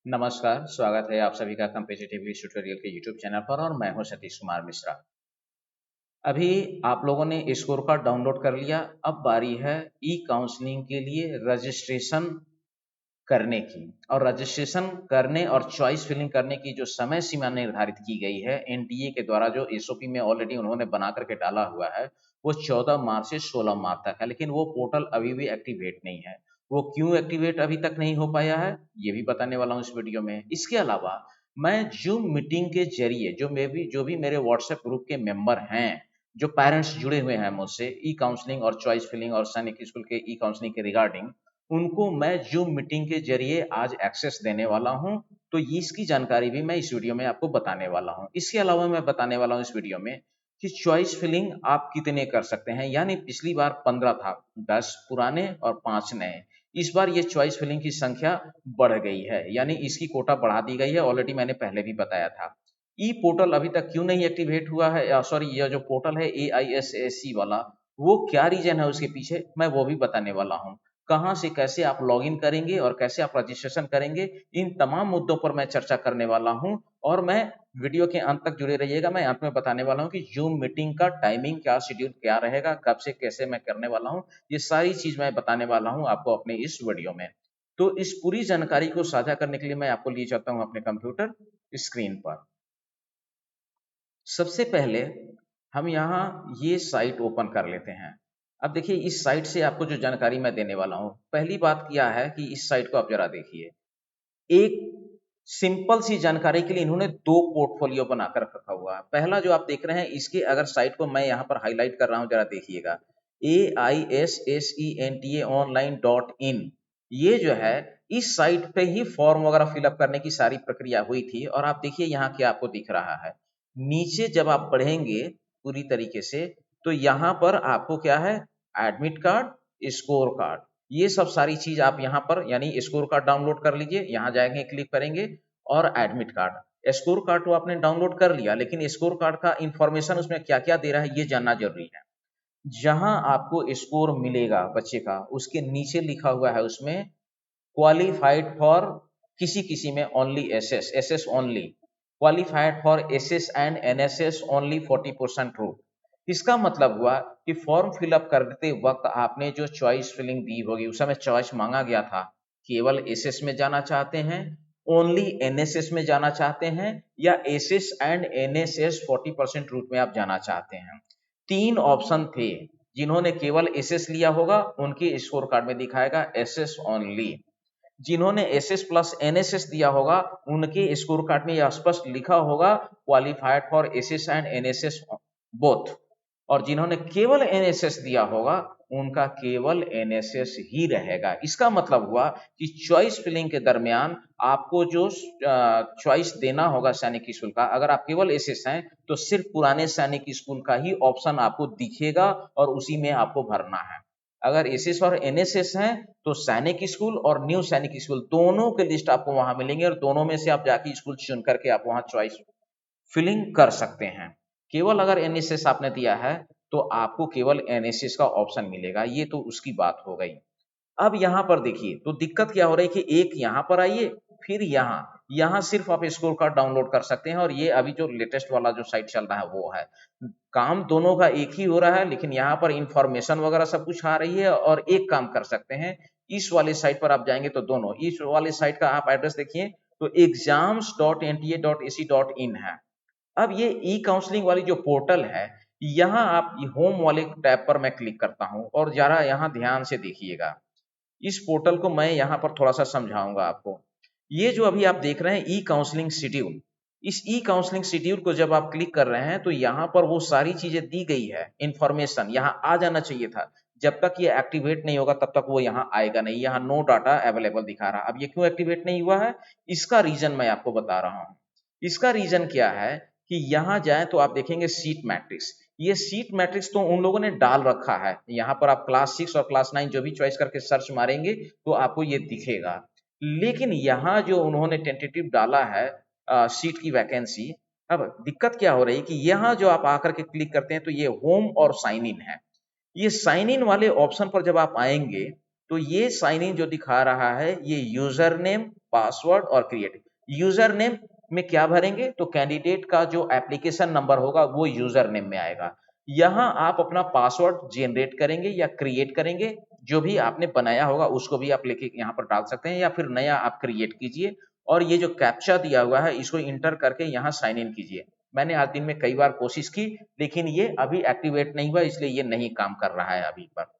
नमस्कार, स्वागत है आप सभी का कॉम्पिटिटिव इंग्लिश ट्यूटोरियल के यूट्यूब चैनल पर और मैं हूं सतीश कुमार मिश्रा। अभी आप लोगों ने स्कोर कार्ड डाउनलोड कर लिया। अब बारी है ई काउंसलिंग के लिए रजिस्ट्रेशन करने की। और रजिस्ट्रेशन करने और चॉइस फिलिंग करने की जो समय सीमा निर्धारित की गई है एनटीए के द्वारा, जो एसओपी में ऑलरेडी उन्होंने बना करके डाला हुआ है, वो 14 मार्च से 16 मार्च तक है। लेकिन वो पोर्टल अभी भी एक्टिवेट नहीं है। वो क्यों एक्टिवेट अभी तक नहीं हो पाया है, ये भी बताने वाला हूँ इस वीडियो में। इसके अलावा मैं जूम मीटिंग के जरिए जो भी मेरे व्हाट्सएप ग्रुप के मेंबर हैं, जो पेरेंट्स जुड़े हुए हैं मुझसे ई काउंसलिंग और चॉइस फिलिंग और सैनिक स्कूल के ई काउंसलिंग के रिगार्डिंग, उनको मैं जूम मीटिंग के जरिए आज एक्सेस देने वाला हूं। तो इसकी जानकारी भी मैं इस वीडियो में आपको बताने वाला हूं। इसके अलावा मैं बताने वाला हूं इस वीडियो में कि चॉइस फिलिंग आप कितने कर सकते हैं। यानी पिछली बार 15 था, 10 पुराने और 5 नए। इस बार ये चॉइस फिलिंग की संख्या बढ़ गई है, यानी इसकी कोटा बढ़ा दी गई है। ऑलरेडी मैंने पहले भी बताया था। ई पोर्टल अभी तक क्यों नहीं एक्टिवेट हुआ है, सॉरी, यह जो पोर्टल है AISAC वाला, वो क्या रीजन है उसके पीछे, मैं वो भी बताने वाला हूं। कहाँ से कैसे आप लॉगिन करेंगे और कैसे आप रजिस्ट्रेशन करेंगे, इन तमाम मुद्दों पर मैं चर्चा करने वाला हूं। और मैं वीडियो के अंत तक जुड़े रहिएगा। मैं अंत में बताने वाला हूं कि जूम मीटिंग का टाइमिंग क्या, शेड्यूल क्या रहेगा, कब से कैसे मैं करने वाला हूं। ये सारी चीज मैं बताने वाला हूं आपको अपने इस वीडियो में। तो इस पूरी जानकारी को साझा करने के लिए मैं आपको ले जाता हूं अपने कंप्यूटर स्क्रीन पर। सबसे पहले हम यहाँ ये साइट ओपन कर लेते हैं। अब देखिए, इस साइट से आपको जो जानकारी मैं देने वाला हूँ, पहली बात क्या है कि इस साइट को आप जरा देखिए। एक सिंपल सी जानकारी के लिए इन्होंने दो पोर्टफोलियो बनाकर रखा हुआ है। पहला जो आप देख रहे हैं, इसके अगर साइट को मैं यहाँ पर हाईलाइट कर रहा हूँ, जरा देखिएगा, AISSENTA online.in। ये जो है, इस साइट पे ही फॉर्म वगैरह फिलअप करने की सारी प्रक्रिया हुई थी। और आप देखिए यहाँ क्या आपको दिख रहा है। नीचे जब आप बढ़ेंगे पूरी तरीके से, तो यहाँ पर आपको क्या है, एडमिट कार्ड, स्कोर कार्ड, ये सब सारी चीज आप यहाँ पर, यानी स्कोर कार्ड डाउनलोड कर लीजिए। यहाँ जाएंगे, क्लिक करेंगे और एडमिट कार्ड। स्कोर कार्ड तो आपने डाउनलोड कर लिया, लेकिन स्कोर कार्ड का इंफॉर्मेशन उसमें क्या क्या दे रहा है ये जानना जरूरी है। जहां आपको स्कोर मिलेगा बच्चे का, उसके नीचे लिखा हुआ है उसमें क्वालिफाइड फॉर, किसी किसी में only SS only, qualified for SS and NSS only 40% route. इसका मतलब हुआ कि फॉर्म फिलअप करते वक्त आपने जो चॉइस फिलिंग दी होगी, उस समय चॉइस मांगा गया था, केवल एसएस में जाना चाहते हैं, ओनली एनएसएस में जाना चाहते हैं, या एसएस एंड एनएसएस 40% रूट में आप जाना चाहते हैं। तीन ऑप्शन थे। जिन्होंने केवल एसएस लिया होगा उनके स्कोर कार्ड में दिखाएगा एसएस ओनली। जिन्होंने एसएस प्लस एनएसएस दिया होगा उनके स्कोर कार्ड में यह स्पष्ट लिखा होगा qualified for SS and NSS both. और जिन्होंने केवल एनएसएस दिया होगा उनका केवल एनएसएस ही रहेगा। इसका मतलब हुआ कि चॉइस फिलिंग के दरमियान आपको जो चॉइस देना होगा सैनिक स्कूल का, अगर आप केवल एसएस हैं तो सिर्फ पुराने सैनिक स्कूल का ही ऑप्शन आपको दिखेगा और उसी में आपको भरना है। अगर एसएस और एनएसएस हैं तो सैनिक स्कूल और न्यू सैनिक स्कूल दोनों के लिस्ट आपको वहां मिलेंगे, और दोनों में से आप जाके स्कूल चुन करके आप वहां चॉइस फिलिंग कर सकते हैं। केवल अगर एनएसएस आपने दिया है तो आपको केवल एनएसएस का ऑप्शन मिलेगा। ये तो उसकी बात हो गई। अब यहाँ पर देखिए, तो दिक्कत क्या हो रही है कि एक यहाँ पर आइए, फिर यहाँ यहाँ सिर्फ आप स्कोर कार्ड डाउनलोड कर सकते हैं। और ये अभी जो लेटेस्ट वाला जो साइट चल रहा है वो है, काम दोनों का एक ही हो रहा है, लेकिन यहाँ पर इंफॉर्मेशन वगैरह सब कुछ आ रही है। और एक काम कर सकते हैं, इस वाले साइट पर आप जाएंगे तो दोनों, इस वाले साइट का आप एड्रेस देखिए तो exams.nta.ac.in है। अब ये ई काउंसलिंग वाली जो पोर्टल है, यहाँ आप होम वाले टैब पर मैं क्लिक करता हूँ और जरा यहाँ ध्यान से देखिएगा। इस पोर्टल को मैं यहाँ पर थोड़ा सा समझाऊंगा आपको। ये जो अभी आप देख रहे हैं ई काउंसलिंग शेड्यूल, इस ई काउंसलिंग शेड्यूल को जब आप क्लिक कर रहे हैं तो यहाँ पर वो सारी चीजें दी गई है, इंफॉर्मेशन यहाँ आ जाना चाहिए था। जब तक ये एक्टिवेट नहीं होगा तब तक वो यहाँ आएगा नहीं। यहाँ नो डाटा अवेलेबल दिखा रहा। अब ये क्यों एक्टिवेट नहीं हुआ है, इसका रीजन मैं आपको बता रहा हूँ। इसका रीजन क्या है कि यहाँ जाए तो आप देखेंगे सीट मैट्रिक्स। ये सीट मैट्रिक्स तो उन लोगों ने डाल रखा है। यहाँ पर आप क्लास 6 और क्लास 9 जो भी चॉइस करके सर्च मारेंगे तो आपको ये दिखेगा। लेकिन यहाँ जो उन्होंने टेंटेटिव डाला है सीट की वैकेंसी, अब दिक्कत क्या हो रही है कि यहाँ जो आप आकर के क्लिक करते हैं तो ये होम और साइन इन है। ये साइन इन वाले ऑप्शन पर जब आप आएंगे तो ये साइन इन जो दिखा रहा है ये यूजर नेम, पासवर्ड और क्रिएट। यूजर नेम में क्या भरेंगे, तो कैंडिडेट का जो एप्लीकेशन नंबर होगा वो यूजर नेम में आएगा। यहाँ आप अपना पासवर्ड जनरेट करेंगे या क्रिएट करेंगे, जो भी आपने बनाया होगा उसको भी आप लेके यहाँ पर डाल सकते हैं या फिर नया आप क्रिएट कीजिए। और ये जो कैप्चा दिया हुआ है इसको इंटर करके यहाँ साइन इन कीजिए। मैंने आज दिन में कई बार कोशिश की लेकिन ये अभी एक्टिवेट नहीं हुआ, इसलिए ये नहीं काम कर रहा है अभी पर।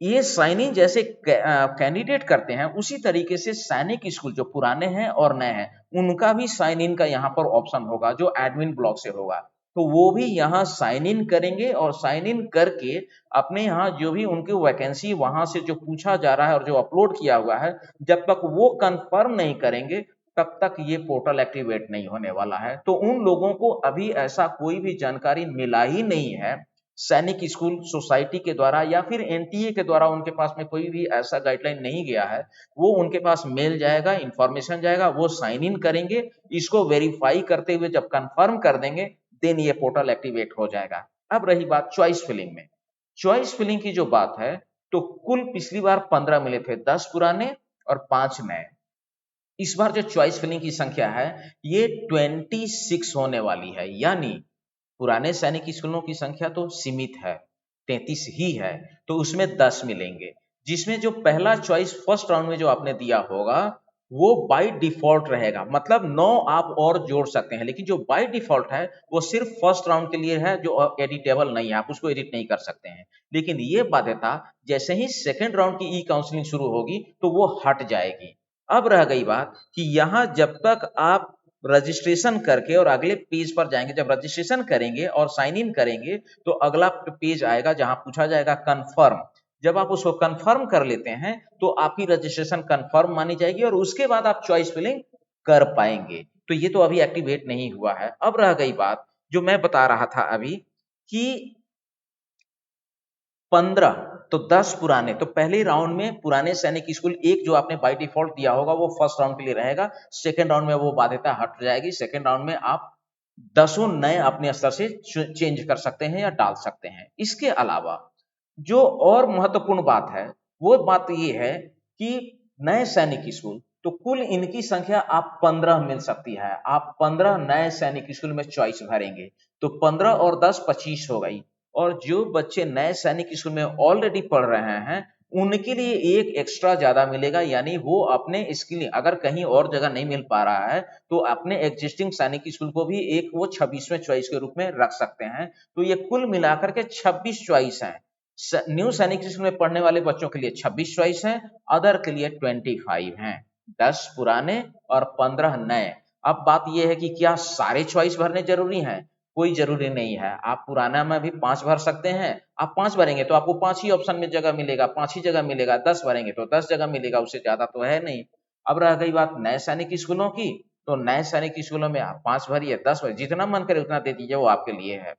ये साइन इन जैसे कैंडिडेट करते हैं उसी तरीके से सैनिक स्कूल जो पुराने हैं और नए हैं उनका भी साइन इन का यहाँ पर ऑप्शन होगा जो एडमिन ब्लॉक से होगा। तो वो भी यहाँ साइन इन करेंगे और साइन इन करके अपने यहाँ जो भी उनकी वैकेंसी वहां से जो पूछा जा रहा है और जो अपलोड किया हुआ है, जब तक वो कंफर्म नहीं करेंगे तब तक ये पोर्टल एक्टिवेट नहीं होने वाला है। तो उन लोगों को अभी ऐसा कोई भी जानकारी मिला ही नहीं है सैनिक स्कूल सोसाइटी के द्वारा या फिर एनटीए के द्वारा, उनके पास में कोई भी ऐसा गाइडलाइन नहीं गया है। वो उनके पास मेल जाएगा, इंफॉर्मेशन जाएगा, वो साइन इन करेंगे, इसको वेरीफाई करते हुए जब कंफर्म कर देंगे देन ये पोर्टल एक्टिवेट हो जाएगा। अब रही बात चॉइस फिलिंग में, चॉइस फिलिंग की जो बात है तो कुल पिछली बार 15 मिले थे, 10 पुराने और 5 नए। इस बार जो चॉइस फिलिंग की संख्या है ये 26 होने वाली है, यानी पुराने सैनिक स्कूलों की संख्या तो सीमित है, 33 ही है, तो उसमें 10 मिलेंगे। जिसमें जो पहला चॉइस फर्स्ट राउंड में जो आपने दिया होगा वो बाय डिफॉल्ट रहेगा, मतलब 9 आप और जोड़ सकते हैं, लेकिन जो बाय डिफॉल्ट है वो सिर्फ फर्स्ट राउंड के लिए है, जो एडिटेबल नहीं है, आप उसको एडिट नहीं कर सकते हैं। लेकिन ये बाध्यता जैसे ही सेकेंड राउंड की ई काउंसलिंग शुरू होगी तो वो हट जाएगी। अब रह गई बात कि यहाँ जब तक आप रजिस्ट्रेशन करके और अगले पेज पर जाएंगे, जब रजिस्ट्रेशन करेंगे और साइन इन करेंगे तो अगला पेज आएगा जहां पूछा जाएगा कंफर्म। जब आप उसको कंफर्म कर लेते हैं तो आपकी रजिस्ट्रेशन कंफर्म मानी जाएगी और उसके बाद आप चॉइस फिलिंग कर पाएंगे। तो ये तो अभी एक्टिवेट नहीं हुआ है। अब रह गई बात जो मैं बता रहा था अभी कि 15 तो 10 पुराने, तो पहले राउंड में पुराने सैनिक स्कूल एक जो आपने बाय डिफॉल्ट दिया होगा वो फर्स्ट राउंड के लिए रहेगा, सेकंड राउंड में वो बाध्यता हट जाएगी। सेकंड राउंड में आप 10 नए अपने स्तर से चेंज कर सकते हैं या डाल सकते हैं। इसके अलावा जो और महत्वपूर्ण बात है वो बात ये है कि नए सैनिक स्कूल तो कुल इनकी संख्या आप 15 मिल सकती है। आप 15 नए सैनिक स्कूल में चॉइस भरेंगे तो 15 और 10 25 हो गई। और जो बच्चे नए सैनिक स्कूल में ऑलरेडी पढ़ रहे हैं उनके लिए एक एक्स्ट्रा ज्यादा मिलेगा, यानी वो अपने इसके लिए अगर कहीं और जगह नहीं मिल पा रहा है तो अपने एग्जिस्टिंग सैनिक स्कूल को भी एक वो 26वें चॉइस के रूप में रख सकते हैं। तो ये कुल मिलाकर के 26 चॉइस हैं। न्यू सैनिक स्कूल में पढ़ने वाले बच्चों के लिए 26 चॉइस हैं, अदर के लिए 25 हैं, 10 पुराने और 15 नए। अब बात यह है कि क्या सारे चॉइस भरने जरूरी हैं? कोई जरूरी नहीं है। आप पुराना में भी 5 भर सकते हैं। आप 5 भरेंगे तो आपको 5 ही ऑप्शन में जगह मिलेगा, 5 ही जगह मिलेगा। 10 भरेंगे तो 10 जगह मिलेगा, उससे ज्यादा तो है नहीं। अब रह गई बात नए सैनिक स्कूलों की, तो नए सैनिक स्कूलों में आप 5 भरिए, 10 भरिए, जितना मन करे उतना दे दीजिए, वो आपके लिए है।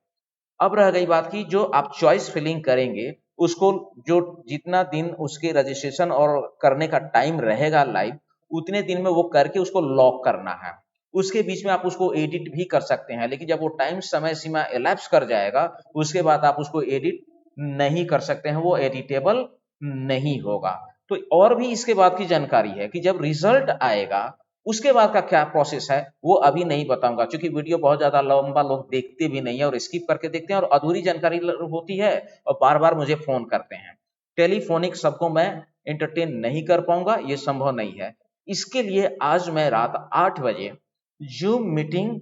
अब रह गई बात की जो आप चॉइस फिलिंग करेंगे उसको जो जितना दिन उसके रजिस्ट्रेशन और करने का टाइम रहेगा लाइव, उतने दिन में वो करके उसको लॉक करना है। उसके बीच में आप उसको एडिट भी कर सकते हैं, लेकिन जब वो टाइम समय सीमा एलैप्स कर जाएगा उसके बाद आप उसको एडिट नहीं कर सकते हैं, वो एडिटेबल नहीं होगा। तो और भी इसके बाद की जानकारी है कि जब रिजल्ट आएगा उसके बाद का क्या प्रोसेस है वो अभी नहीं बताऊंगा, क्योंकि वीडियो बहुत ज्यादा लंबा लोग देखते भी नहीं है और स्किप करके देखते हैं और अधूरी जानकारी होती है और बार बार मुझे फोन करते हैं। टेलीफोनिक सबको मैं एंटरटेन नहीं कर पाऊंगा, ये संभव नहीं है। इसके लिए आज मैं रात 8 बजे जूम मीटिंग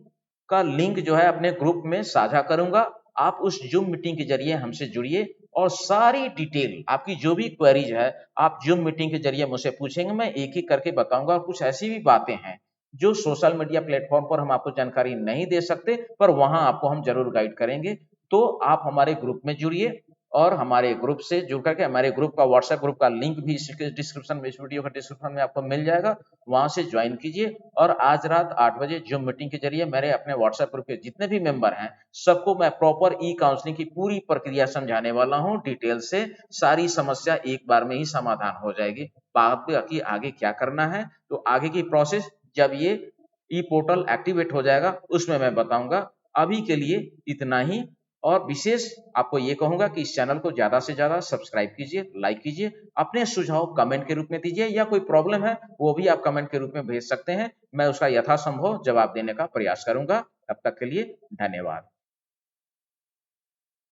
का लिंक जो है अपने ग्रुप में साझा करूंगा। आप उस जूम मीटिंग के जरिए हमसे जुड़िए और सारी डिटेल आपकी जो भी क्वेरीज है आप जूम मीटिंग के जरिए मुझसे पूछेंगे, मैं एक एक करके बताऊंगा। और कुछ ऐसी भी बातें हैं जो सोशल मीडिया प्लेटफॉर्म पर हम आपको जानकारी नहीं दे सकते, पर वहां आपको हम जरूर गाइड करेंगे। तो आप हमारे ग्रुप में जुड़िए और हमारे ग्रुप से जुड़ करके हमारे ग्रुप का व्हाट्सएप ग्रुप का लिंक भी इसके डिस्क्रिप्शन में, इस वीडियो का डिस्क्रिप्शन में आपको मिल जाएगा, वहां से ज्वाइन कीजिए। और आज रात 8 बजे जूम मीटिंग के जरिए मेरे अपने व्हाट्सएप ग्रुप के जितने भी मेंबर हैं सबको मैं प्रॉपर ई काउंसलिंग की पूरी प्रक्रिया समझाने वाला हूं डिटेल से। सारी समस्या एक बार में ही समाधान हो जाएगी। बाकी आगे क्या करना है तो आगे की प्रोसेस जब ये ई पोर्टल एक्टिवेट हो जाएगा उसमें मैं बताऊंगा। अभी के लिए इतना ही और विशेष आपको ये कहूँगा कि इस चैनल को ज़्यादा से ज़्यादा सब्सक्राइब कीजिए, लाइक कीजिए, अपने सुझाव कमेंट के रूप में दीजिए, या कोई प्रॉब्लम है वो भी आप कमेंट के रूप में भेज सकते हैं। मैं उसका यथासंभव जवाब देने का प्रयास करूँगा। तब तक के लिए धन्यवाद।